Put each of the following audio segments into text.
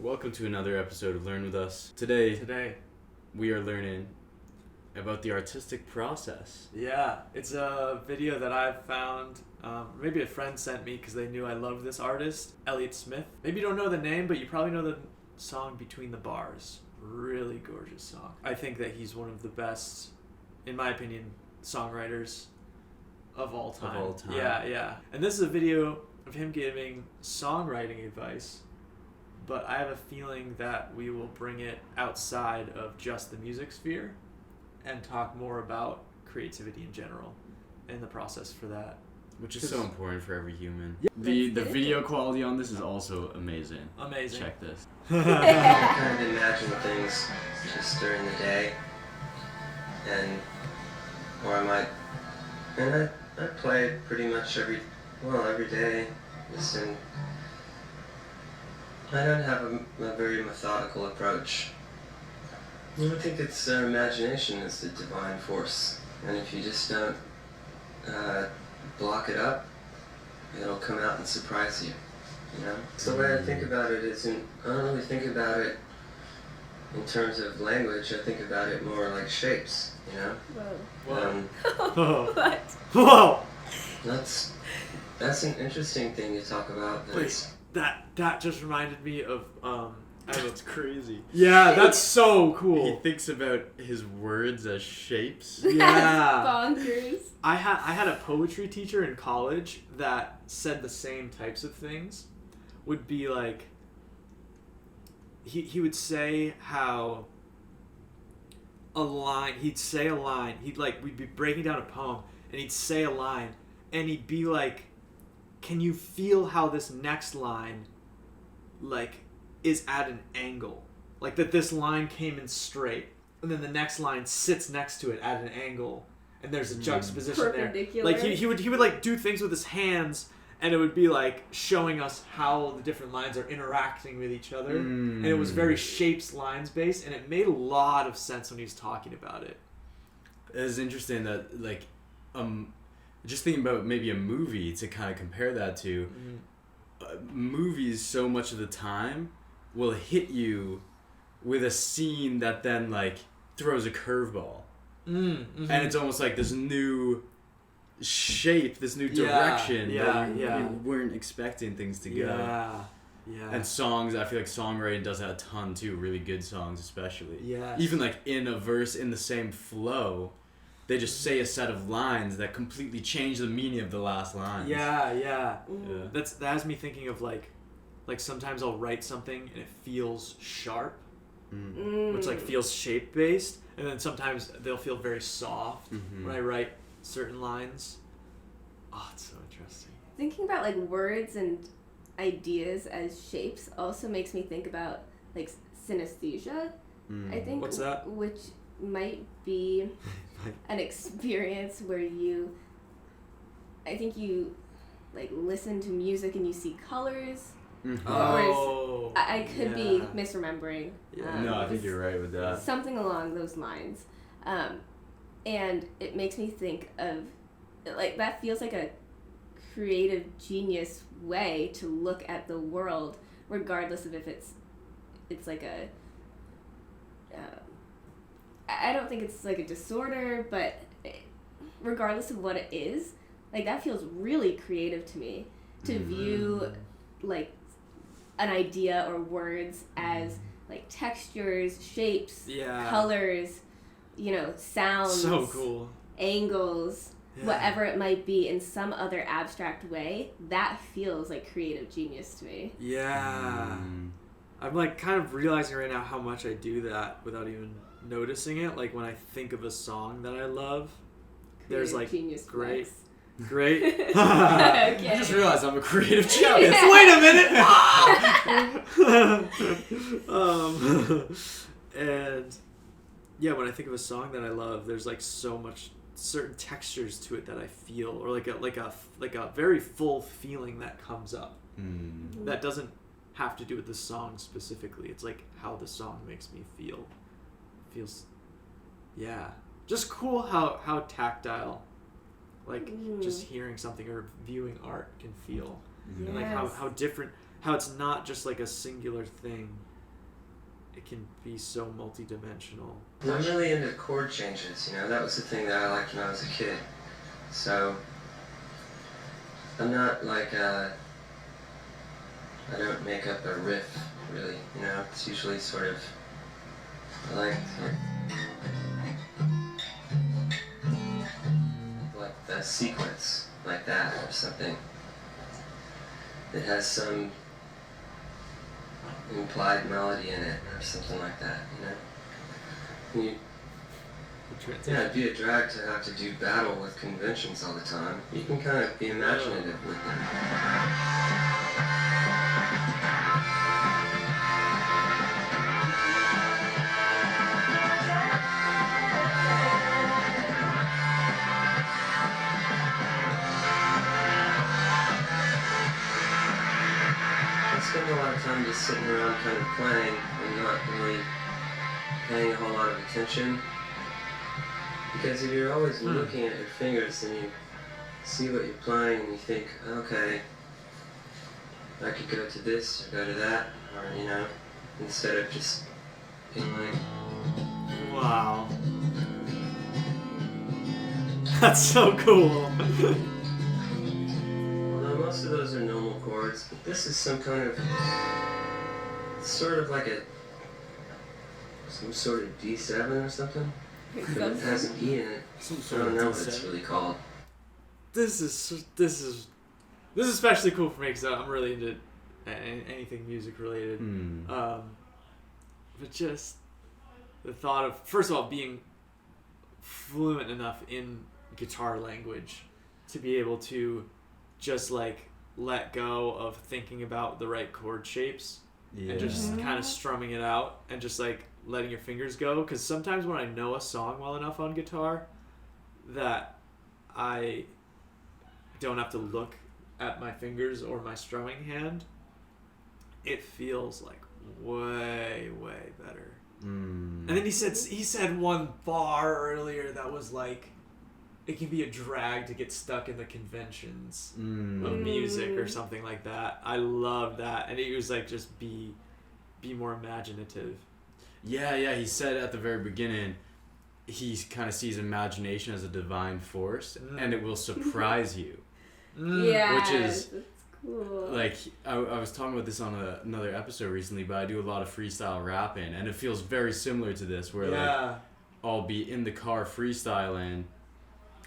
Welcome to another episode of Learn With Us. Today we are learning about the artistic process. Yeah, it's a video that I've found, maybe a friend sent me because they knew I loved this artist, Elliot Smith. Maybe you don't know the name, but you probably know the song Between the Bars. Really gorgeous song. I think that he's one of the best, in my opinion, songwriters of all time. Of all time. Yeah. And this is a video of him giving songwriting advice, but I have a feeling that we will bring it outside of just the music sphere and talk more about creativity in general and the process for that. Which is so important for every human. Yeah. The video quality on this is also amazing. Amazing. Check this. I kind of imagine things just during the day, or I play pretty much every day, I don't have a very methodical approach. I think it's our imagination is the divine force, and if you just don't block it up, it'll come out and surprise you. You know. So the way I think about it I don't really think about it in terms of language. I think about it more like shapes. You know. Whoa. What? Whoa! That's an interesting thing to talk about. Wait, that just reminded me of That's crazy. Yeah, that's so cool. He thinks about his words as shapes. Yeah. Bonkers. I had a poetry teacher in college that said the same types of things. Would be like, he would say how we'd be breaking down a poem and he'd say a line and he'd be like, can you feel how this next line is at an angle? Like that this line came in straight and then the next line sits next to it at an angle and there's a juxtaposition there. Perpendicular. Like he would do things with his hands and it would be like showing us how the different lines are interacting with each other. And it was very shapes, lines based, and it made a lot of sense when he was talking about it. It's interesting that just thinking about maybe a movie to kind of compare that to. Movies so much of the time will hit you with a scene that then throws a curveball. And it's almost like this new shape, this new direction that you weren't expecting things to go. Yeah. And songs, I feel like songwriting does that a ton too, really good songs especially. Yes. Even in a verse in the same flow, they just say a set of lines that completely change the meaning of the last line. Yeah. That has me thinking of like sometimes I'll write something and it feels sharp, which feels shape based, and then sometimes they'll feel very soft when I write certain lines. Oh, it's so interesting. Thinking about words and ideas as shapes also makes me think about synesthesia. I think. What's that? Which might be an experience where you listen to music and you see colors. Oh. I could be misremembering. No, I think you're right with that. Something along those lines. And it makes me think of, that feels like a creative genius way to look at the world, regardless of if it's I don't think it's a disorder, but regardless of what it is, that feels really creative to me, to view, an idea or words as, textures, shapes, colors, sounds, so cool, angles, whatever it might be in some other abstract way. That feels like creative genius to me. Yeah. I'm kind of realizing right now how much I do that without even noticing it. When I think of a song that I love, Creative there's genius great. flex. Okay. I just realized I'm a creative genius. Wait a minute. And yeah, when I think of a song that I love, there's so much certain textures to it that I feel, or a very full feeling that comes up. That doesn't have to do with the song specifically. It's how the song makes me feel. Feels, just cool how tactile, just hearing something or viewing art can feel. Yes. And how different, how it's not just a singular thing, it can be so multidimensional. I'm really into chord changes, you know, that was the thing that I liked when I was a kid. So, I'm not like, I don't make up a riff, really, you know, it's usually sort of, I like the sequence, like that, or something. It has some implied melody in it, or something like that, you know? Yeah, it'd be a drag to have to do battle with conventions all the time. You can kind of be imaginative with them. I spend a lot of time just sitting around kind of playing and not really paying a whole lot of attention. Because if you're always looking at your fingers and you see what you're playing and you think, okay, I could go to this or go to that, or, you know, instead of just being like... Wow. That's so cool. Although most of those are normal chords, but this is some kind of, sort of like some sort of D7 or something. But it has an E in it. I don't know what it's really called. This is especially cool for me because I'm really into anything music related. But just the thought of, first of all, being fluent enough in guitar language to be able to just like let go of thinking about the right chord shapes and just kind of strumming it out and just like letting your fingers go, because sometimes when I know a song well enough on guitar that I don't have to look at my fingers or my strumming hand, it feels like way better. And then he said one bar earlier that was like, it can be a drag to get stuck in the conventions of music or something like that. I love that. And he was like, just be more imaginative. Yeah, he said at the very beginning, he kind of sees imagination as a divine force, and it will surprise you. Yeah, which is that's cool. Like, I was talking about this on another episode recently, but I do a lot of freestyle rapping, and it feels very similar to this, where like I'll be in the car freestyling,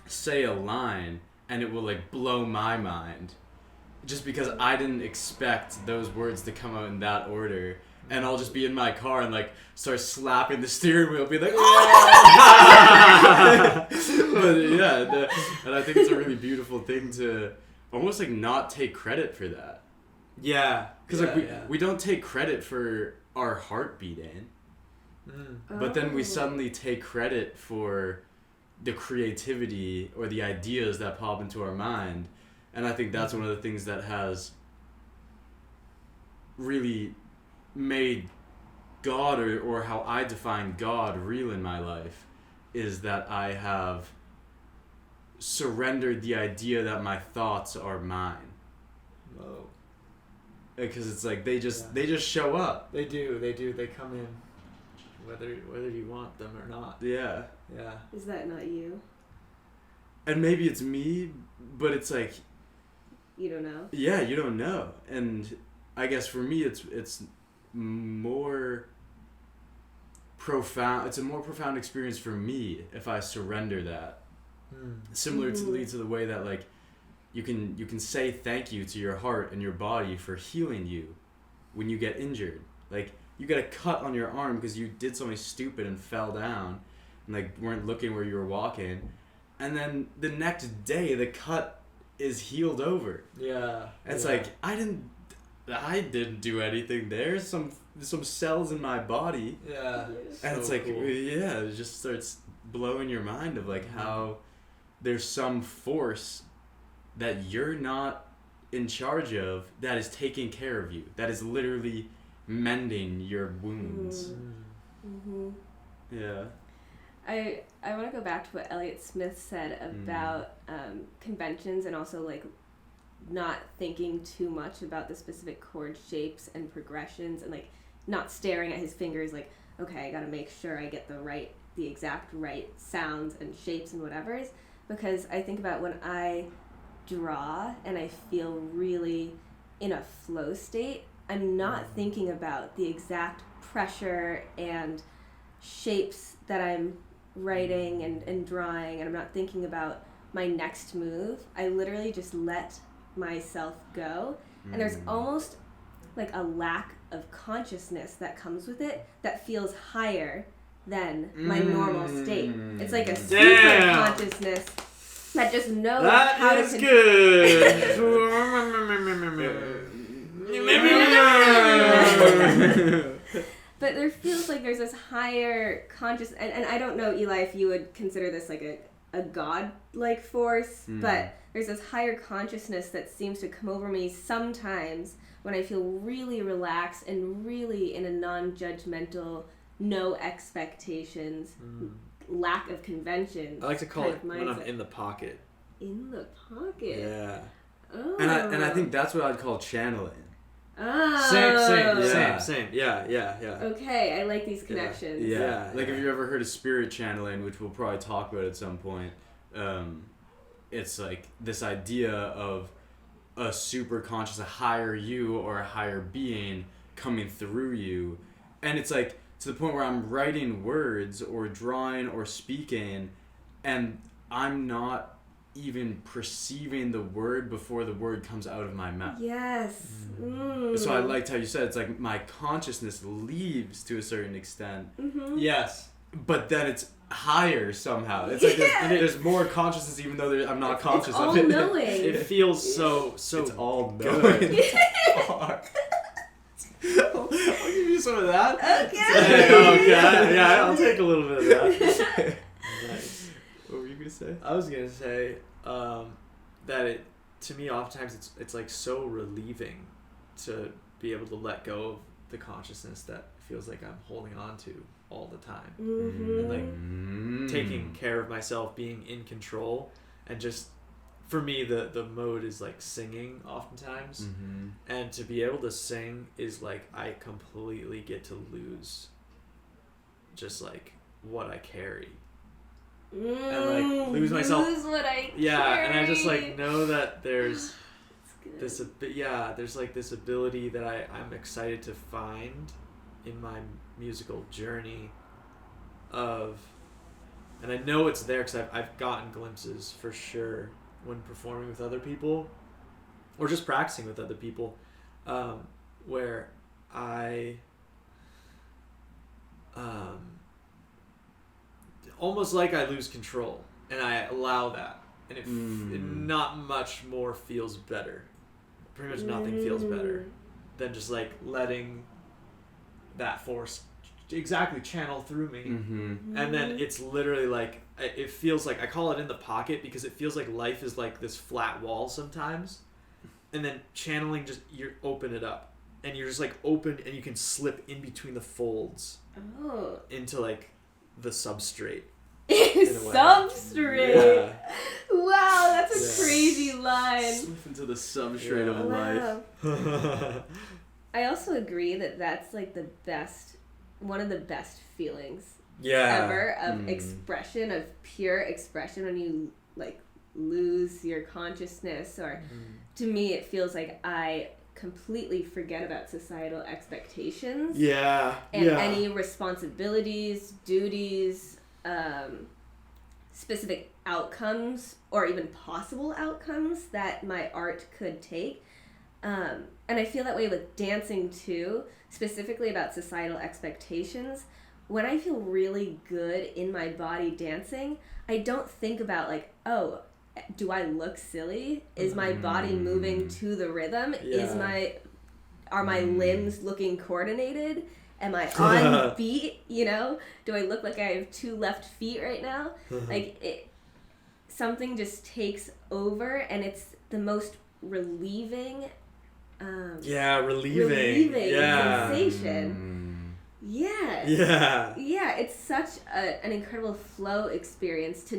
say a line, and it will like blow my mind, just because I didn't expect those words to come out in that order. And I'll just be in my car and like start slapping the steering wheel, be like, oh! But yeah, and I think it's a really beautiful thing to almost like not take credit for that. Yeah, because we don't take credit for our heart beating, but then we suddenly take credit for the creativity or the ideas that pop into our mind, and I think that's one of the things that has really made God, or how I define God, real in my life, is that I have surrendered the idea that my thoughts are mine. Whoa. Because it's like they just show up. They do. They come in, whether you want them or not. Yeah. Is that not you? And maybe it's me, but it's like, you don't know. Yeah, you don't know, and I guess for me it's more profound. It's a more profound experience for me if I surrender that. Similarly to the way that like you can say thank you to your heart and your body for healing you when you get injured. Like, you got a cut on your arm because you did something stupid and fell down and like weren't looking where you were walking, and then the next day the cut is healed over. It's like I didn't do anything. There's some cells in my body. And it's like, cool. It just starts blowing your mind of like how there's some force that you're not in charge of that is taking care of you, that is literally mending your wounds. I want to go back to what Elliot Smith said about conventions, and also like not thinking too much about the specific chord shapes and progressions, and like not staring at his fingers like, okay, I gotta make sure I get the exact right sounds and shapes and whatevers, because I think about when I draw and I feel really in a flow state, I'm not thinking about the exact pressure and shapes that I'm writing and drawing, and I'm not thinking about my next move. I literally just let myself go, and there's almost like a lack of consciousness that comes with it that feels higher than my normal state. It's like a super consciousness that just knows how to... Good. But there feels like there's this higher conscious, and I don't know, Eli, if you would consider this like a god-like force, but there's this higher consciousness that seems to come over me sometimes when I feel really relaxed and really in a non-judgmental, no expectations, lack of conventions. I like to call it when I'm in the pocket. In the pocket? Yeah. Oh. And I think that's what I'd call channeling. Oh. Same. Yeah. Okay, I like these connections. Yeah. Like if you ever heard of spirit channeling, which we'll probably talk about at some point, it's like this idea of a super conscious, a higher you or a higher being coming through you. And it's like to the point where I'm writing words or drawing or speaking and I'm not even perceiving the word before the word comes out of my mouth. Yes. So I liked how you said it's like my consciousness leaves to a certain extent. Yes. But then it's higher somehow. It's like there's more consciousness even though I'm not conscious it's of it. All-knowing. It feels so It's all good. knowing. I'll give you some of that. Okay. Yeah, I'll take a little bit of that. Nice. What were you gonna say? I was gonna say that it, to me, oftentimes it's like so relieving to be able to let go of the consciousness that feels like I'm holding on to all the time, and like taking care of myself, being in control, and just for me the mode is like singing oftentimes, and to be able to sing is like I completely get to lose just like what I carry. And like lose myself. Lose what I carry. And I just like carry. know that there's this there's like this ability that I'm excited to find in my musical journey of, and I know it's there because I've gotten glimpses for sure when performing with other people or just practicing with other people, where I almost like I lose control and I allow that, and it not much more feels better. Pretty much nothing feels better than just like letting that force exactly channel through me. And then it's literally like it feels like I call it in the pocket because it feels like life is like this flat wall sometimes, and then channeling just you open it up and you're just like open and you can slip in between the folds into like the substrate. Substrate. Yeah. Wow, that's a crazy line. Slip into the substrate of life. I also agree that that's like the best, one of the best feelings ever of expression, of pure expression, when you like lose your consciousness, or to me it feels like I completely forget about societal expectations and any responsibilities, duties, specific outcomes or even possible outcomes that my art could take. And I feel that way with dancing too, specifically about societal expectations. When I feel really good in my body dancing, I don't think about like, oh, do I look silly? Is my body moving to the rhythm? Are my limbs looking coordinated? Am I on beat? You know, do I look like I have 2 left feet right now? Like something just takes over, and it's the most relieving sensation. Yeah, it's such an incredible flow experience to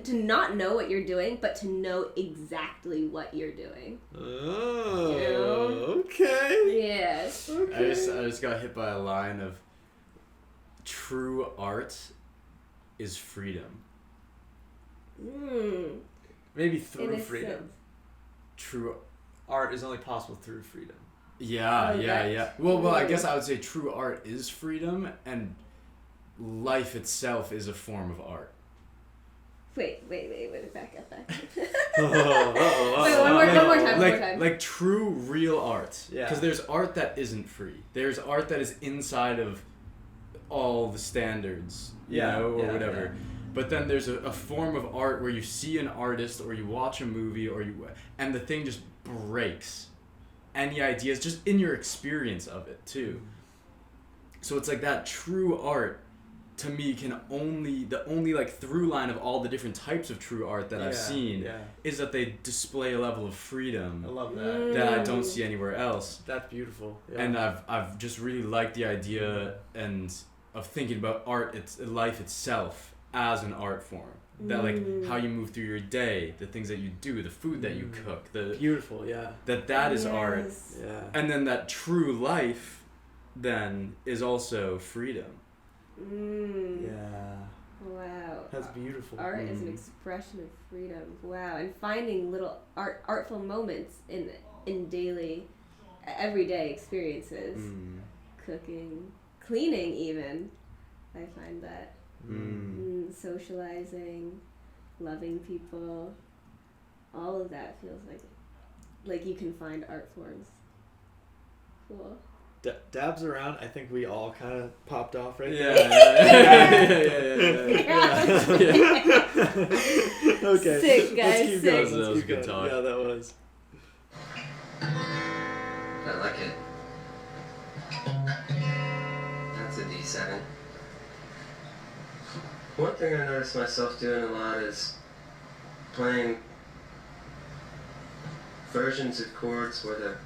to not know what you're doing, but to know exactly what you're doing. Oh, You know? okay. Yes. Okay. I just got hit by a line of true art is freedom. Maybe In through a freedom. sense. True. Art is only possible through freedom. Yeah, Oh, yeah, that- yeah. Well, I Ooh. guess I would say true art is freedom, and life itself is a form of art. Wait, back up. Oh, Wait, one more time. Like true, real art. Yeah. Because there's art that isn't free. There's art that is inside of all the standards, you know, or whatever. Yeah. But then there's a form of art where you see an artist or you watch a movie and the thing just breaks any ideas just in your experience of it too. So it's like that true art to me the only like through line of all the different types of true art that I've seen is that they display a level of freedom I love that. that I don't see anywhere else. That's beautiful. Yeah. And I've just really liked the idea and of thinking about art, life itself as an art form. That like how you move through your day, the things that you do, the food that you cook, beautiful, yeah. that is art. Yeah. And then that true life then is also freedom. Yeah. Wow. That's beautiful. Art is an expression of freedom. Wow. And finding little artful moments in daily, everyday experiences. Cooking, cleaning even. I find that. Socializing, loving people. All of that feels like you can find art forms. Cool. Dabs around, I think we all kind of popped off right Yeah. there. Okay. Sick, guys, Let's keep sick. going. That was Keep good going. talk. Yeah, that was. I like it. That's a D7. One thing I noticed myself doing a lot is playing versions of chords where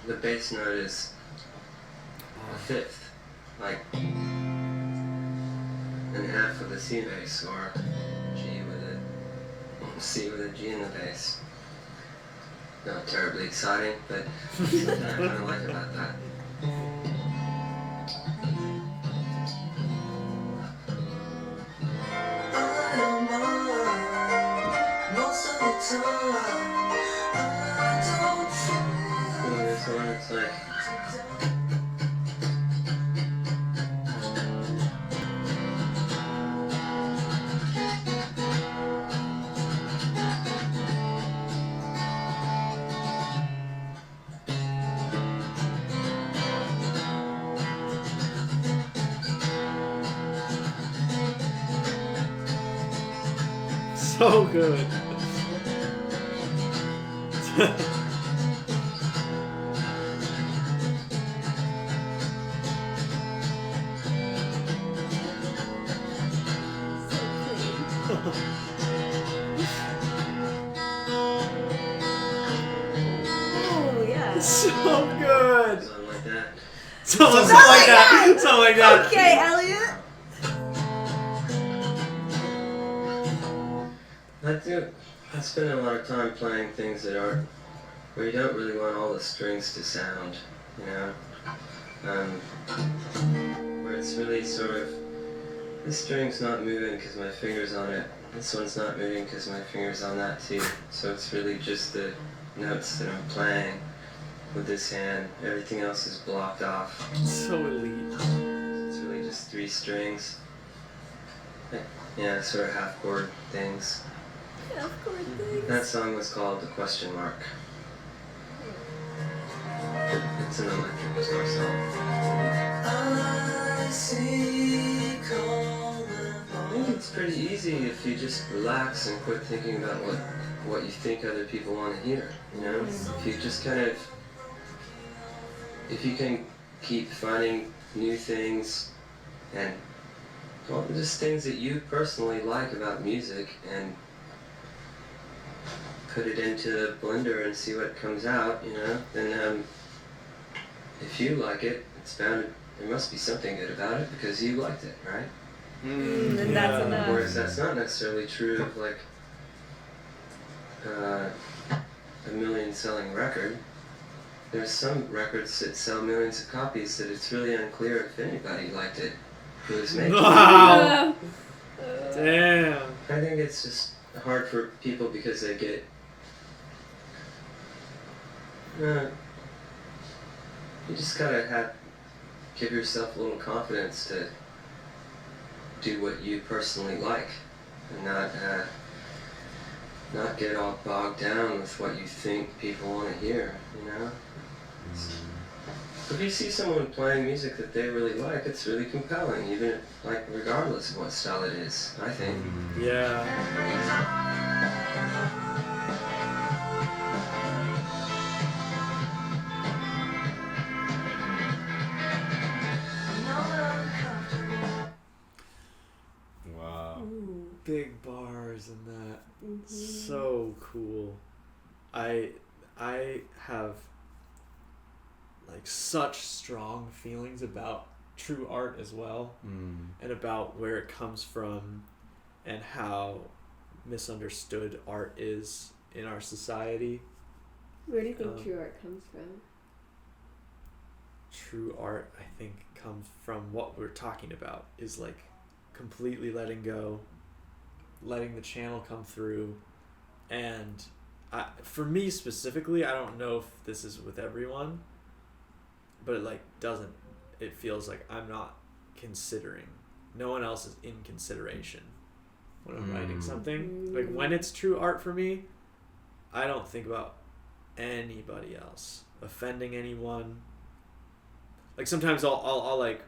the bass note is a fifth, like an F with a C bass or G with a C with a G in the bass. Not terribly exciting, but something I kind of like about that. This one, it's like So good. Oh yeah. So good. something like that. Something like that. Something like that. Okay, Elliot. I spend a lot of time playing things that aren't, where you don't really want all the strings to sound, you know? Where it's really sort of, this string's not moving because my finger's on it, this one's not moving because my finger's on that too. So it's really just the notes that I'm playing with this hand. Everything else is blocked off. So elite. It's really just 3 strings. Yeah, sort of half chord things. Yeah, of course. Thanks. That song was called The Question Mark. It's an electric guitar song. I think it's pretty easy if you just relax and quit thinking about what you think other people want to hear, you know? If you just kind of, if you can keep finding new things and, well, just things that you personally like about music and put it into the blender and see what comes out, you know, then if you like it, it's bound to, there must be something good about it because you liked it, right? And that's enough. Whereas that's not necessarily true of like a million-selling record. There's some records that sell millions of copies that it's really unclear if anybody liked it who was making it. Wow. Damn. I think it's just hard for people because they get you just gotta give yourself a little confidence to do what you personally like and not get all bogged down with what you think people want to hear, you know? If you see someone playing music that they really like, it's really compelling, even like regardless of what style it is, I think. Yeah. Wow. Big bars in that. So cool. I have like such strong feelings about true art as well, and about where it comes from and how misunderstood art is in our society. Where do you think true art comes from? True art, I think, comes from what we're talking about, is like completely letting go, letting the channel come through. And for me specifically, I don't know if this is with everyone, but it feels like I'm not considering, no one else is in consideration when I'm writing something. Like when it's true art for me, I don't think about anybody else, offending anyone. Like sometimes I'll like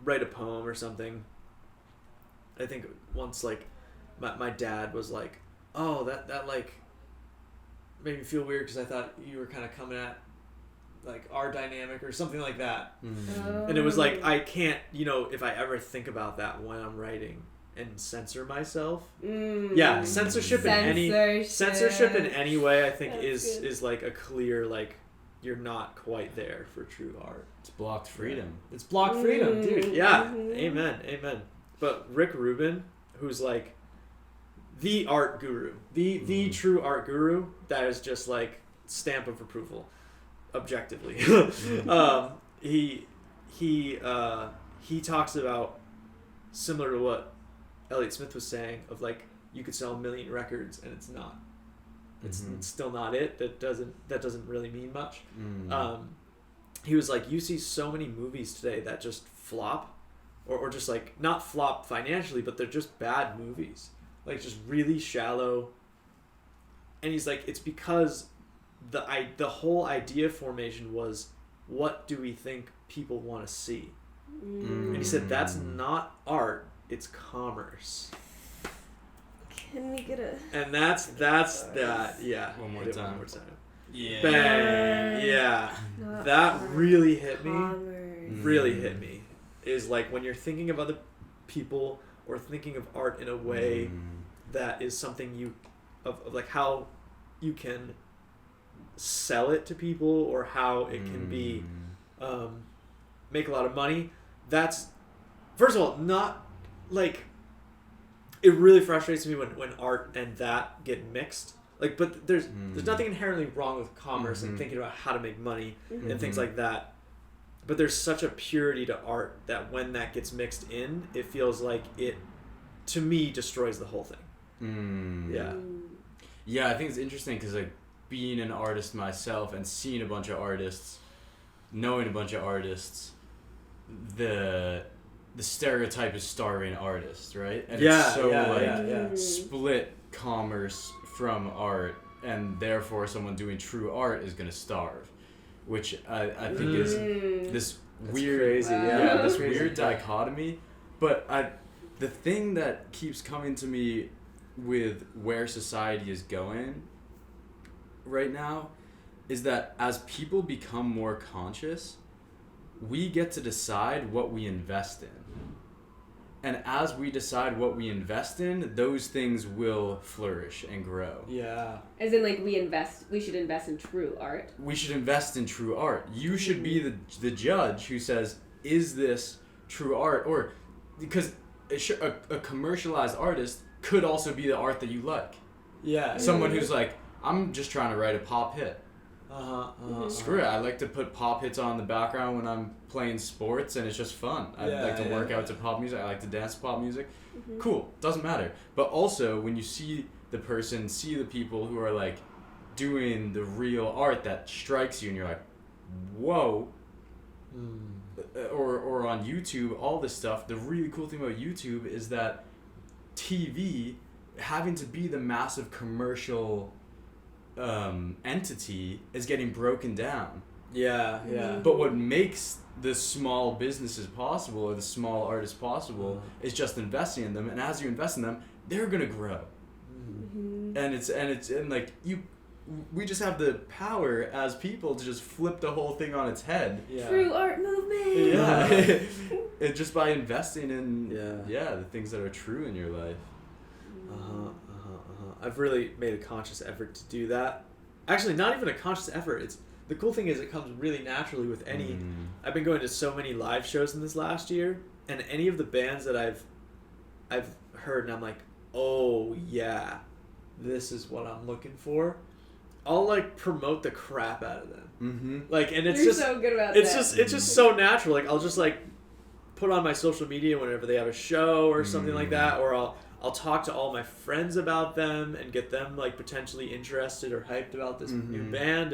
write a poem or something. I think once like my dad was like, oh, that like made me feel weird because I thought you were kind of coming at like our dynamic or something like that. And it was like, I can't, if I ever think about that when I'm writing and censor myself. Yeah, censorship in any way, I think is like a clear, like, you're not quite there for true art. It's blocked freedom. It's blocked freedom, dude. Yeah. Amen. But Rick Rubin, who's like the art guru, the true art guru, that is just like stamp of approval, objectively. He talks about, similar to what Elliot Smith was saying, of like you could sell 1 million records and it's not. It's still not it. That doesn't really mean much. He was like, you see so many movies today that just flop, or just like not flop financially, but they're just bad movies, like just really shallow. And he's like, it's because the whole idea formation was, what do we think people want to see? And he said that's not art, it's commerce. Can we get a... And that's that. Yeah. One more time. Yeah. Bang. Yeah. That really hit me. Really hit me. Is like when you're thinking of other people or thinking of art in a way that is something of like how you can sell it to people, or how it can be make a lot of money. That's, first of all, not like, it really frustrates me when art and that get mixed. Like, but there's nothing inherently wrong with commerce and thinking about how to make money and things like that. But there's such a purity to art that when that gets mixed in, it feels like it, to me, destroys the whole thing. Yeah. Yeah, I think it's interesting because, like, being an artist myself and seeing a bunch of artists, knowing a bunch of artists, the stereotype is starving artists, right? And it's so split commerce from art, and therefore someone doing true art is going to starve, which I think is this weird, crazy, this weird dichotomy. But the thing that keeps coming to me with where society is going right now is that as people become more conscious, we get to decide what we invest in. And as we decide what we invest in, those things will flourish and grow. Yeah. As in, like, we should invest in true art. We should invest in true art. You should be the judge who says, is this true art? Or, because a commercialized artist could also be the art that you like. Yeah. Someone who's like, I'm just trying to write a pop hit. Screw it. I like to put pop hits on in the background when I'm playing sports, and it's just fun. I like to work out to pop music. I like to dance to pop music. Cool. Doesn't matter. But also, when you see the people who are like doing the real art that strikes you, and you're like, whoa. Or on YouTube, all this stuff. The really cool thing about YouTube is that TV having to be the massive commercial entity is getting broken down. But what makes the small businesses possible, or the small artists possible, is just investing in them. And as you invest in them, they're gonna grow. And like we just have the power as people to just flip the whole thing on its head. True art movement. And just by investing in the things that are true in your life. I've really made a conscious effort to do that. Actually, not even a conscious effort. It's the cool thing is it comes really naturally with any. I've been going to so many live shows in this last year, and any of the bands that I've heard, and I'm like, oh yeah, this is what I'm looking for. I'll like promote the crap out of them. Like, and it's You're just so good about it's that. it's just so natural. Like, I'll just like put on my social media whenever they have a show or something like that, or I'll talk to all my friends about them and get them like potentially interested or hyped about this new band,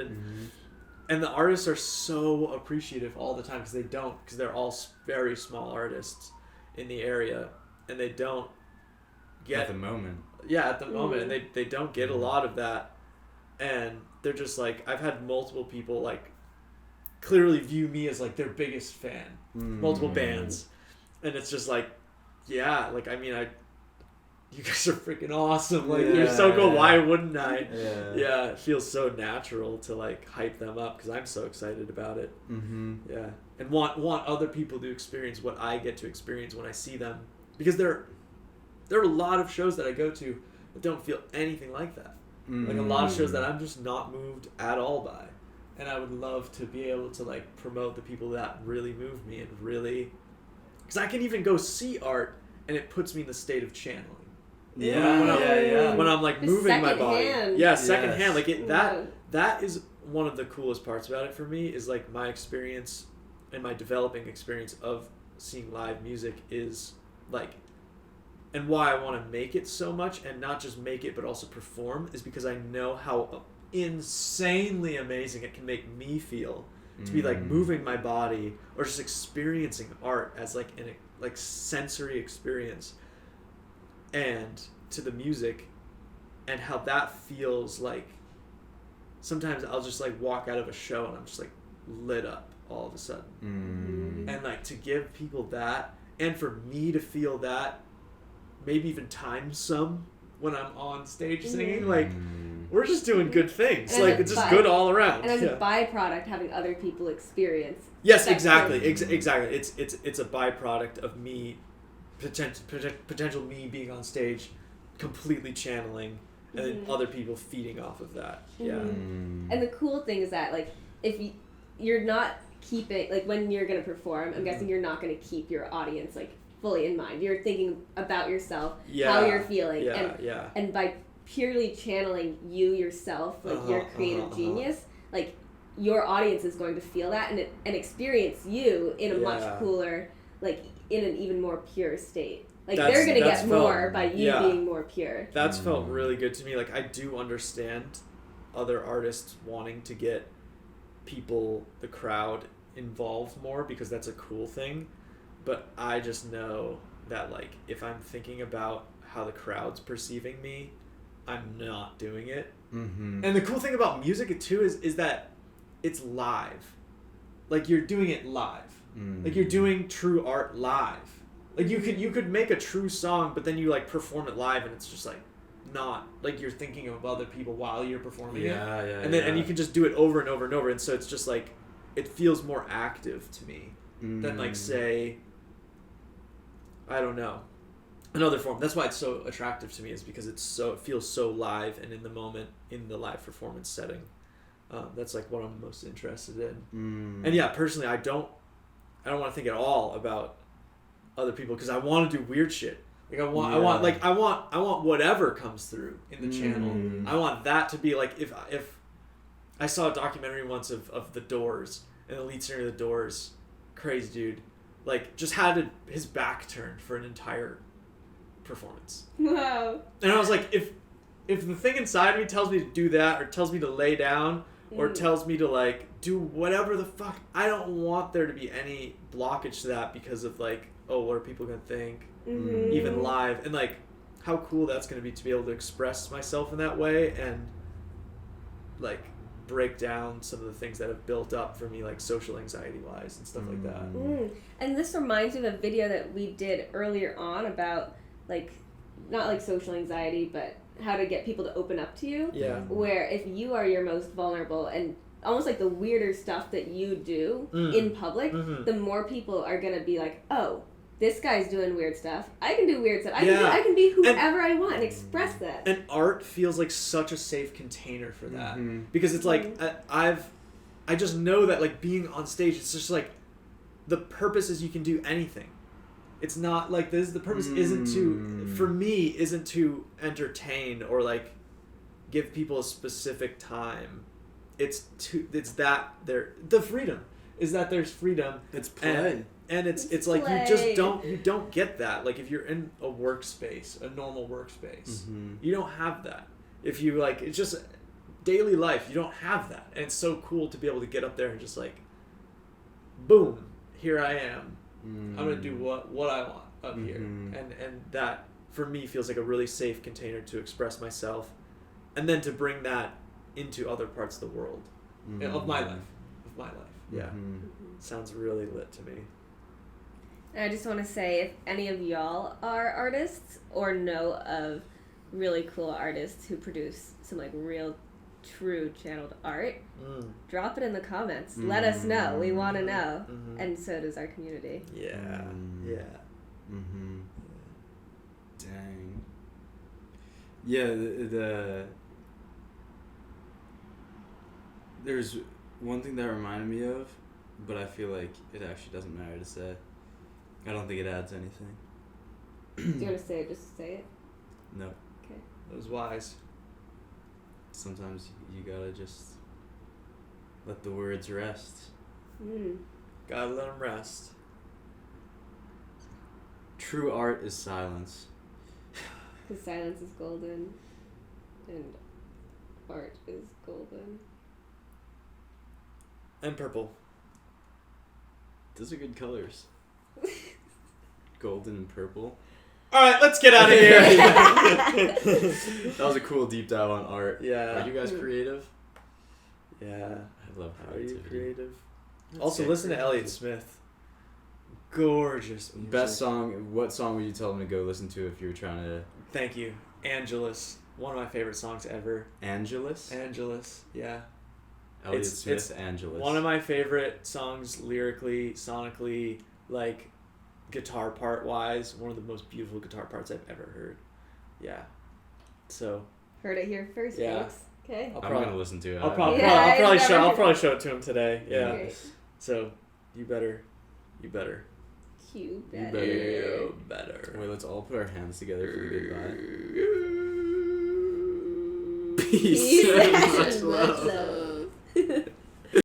and the artists are so appreciative all the time because they're all very small artists in the area, and they don't get at the moment. At the moment, and they don't get a lot of that, and they're just like, I've had multiple people like clearly view me as like their biggest fan, multiple bands, and it's just like, like I mean you guys are freaking awesome. Like, you're so cool. Why wouldn't I? It feels so natural to like hype them up because I'm so excited about it. And want other people to experience what I get to experience when I see them, because there are a lot of shows that I go to that don't feel anything like that. Like a lot of shows that I'm just not moved at all by, and I would love to be able to like promote the people that really move me and really, because I can even go see art and it puts me in the state of channeling. When I'm like moving my body. Secondhand. Like that is one of the coolest parts about it for me, is like my experience and my developing experience of seeing live music is like, and why I want to make it so much, and not just make it but also perform, is because I know how insanely amazing it can make me feel to be like moving my body or just experiencing art as like an like sensory experience, and to the music, and how that feels like sometimes I'll just like walk out of a show and I'm just like lit up all of a sudden. And like to give people that, and for me to feel that, maybe even times some when I'm on stage singing, like we're just doing good things. And like it's just good all around. And as a byproduct, having other people experience. Yes, exactly. Exactly. It's a byproduct of me, potential me being on stage, completely channeling, and then other people feeding off of that. And the cool thing is that like if you're not keeping, like when you're gonna perform, I'm guessing you're not gonna keep your audience like fully in mind. You're thinking about yourself, how you're feeling, and by purely channeling you yourself, like your creative genius, like your audience is going to feel that and experience you in a much cooler, like in an even more pure state. Like they're gonna get more by you being more pure. That's felt really good to me. Like I do understand other artists wanting to get people, the crowd, involved more, because that's a cool thing. But I just know that like if I'm thinking about how the crowd's perceiving me, I'm not doing it. And the cool thing about music too is that it's live. Like you're doing it live. Like you're doing true art live. Like you could make a true song, but then you like perform it live, and it's just like not like you're thinking of other people while you're performing it. And you can just do it over and over and over, and so it's just like it feels more active to me than like say, I don't know, another form. That's why it's so attractive to me, is because it feels so live and in the moment, in the live performance setting. That's like what I'm most interested in. And yeah, personally, I don't want to think at all about other people because I want to do weird shit. Like I want whatever comes through in the channel. I want that to be like if I saw a documentary once of the Doors, and the lead singer of the Doors, crazy dude, like just had his back turned for an entire performance. Wow. And I was like, if the thing inside me tells me to do that, or tells me to lay down, or tells me to like do whatever the fuck, I don't want there to be any blockage to that because of like, oh, what are people gonna think? Even live, and like how cool that's gonna be to be able to express myself in that way and like break down some of the things that have built up for me, like social anxiety wise and stuff like that. And this reminds me of a video that we did earlier on about like not like social anxiety, but how to get people to open up to you. Yeah. Where if you are your most vulnerable and almost like the weirder stuff that you do in public, the more people are gonna be like, oh, this guy's doing weird stuff. I can do weird stuff. I can be whoever I want and express that. And art feels like such a safe container for that. Because it's like, I just know that like being on stage, it's just like, the purpose is you can do anything. It's not like this, the purpose isn't to entertain or like give people a specific time. The freedom is that there's freedom. It's play. And it's like you don't get that. Like if you're in a workspace, a normal workspace, you don't have that. If you like, it's just daily life. You don't have that, and it's so cool to be able to get up there and just like, boom, here I am. I'm gonna do what I want up here, and that for me feels like a really safe container to express myself, and then to bring that into other parts of the world, of my life. Yeah, sounds really lit to me. And I just want to say, if any of y'all are artists or know of really cool artists who produce some like real, true channeled art, drop it in the comments. Let us know. We want to know. And so does our community. Yeah. Dang. Yeah, there's one thing that reminded me of, but I feel like it actually doesn't matter to say. I don't think it adds anything. Do you want to say it just to say it? No. Okay. That was wise. Sometimes you gotta just let the words rest. Gotta let them rest. True art is silence. Because silence is golden, and art is golden. And purple. Those are good colors. Golden and purple. Alright, let's get out of here. That was a cool deep dive on art. Yeah. Are you guys creative? Yeah. I love How are you creativity. creative? Also, listen to Elliot Smith. Gorgeous music. Best song. What song would you tell them to go listen to if you were trying to... Thank you. Angelus. One of my favorite songs ever. Angelus? Angelus, yeah. Elliot Smith, Angelus. One of my favorite songs lyrically, sonically, like guitar part wise. One of the most beautiful guitar parts I've ever heard. Yeah. So. Heard it here first, folks. Okay. I'm gonna listen to it. I'll probably show it to him today. Yeah. Okay. So, you better. You better. You better. Wait, let's all put our hands together for the goodbye. Peace and much love.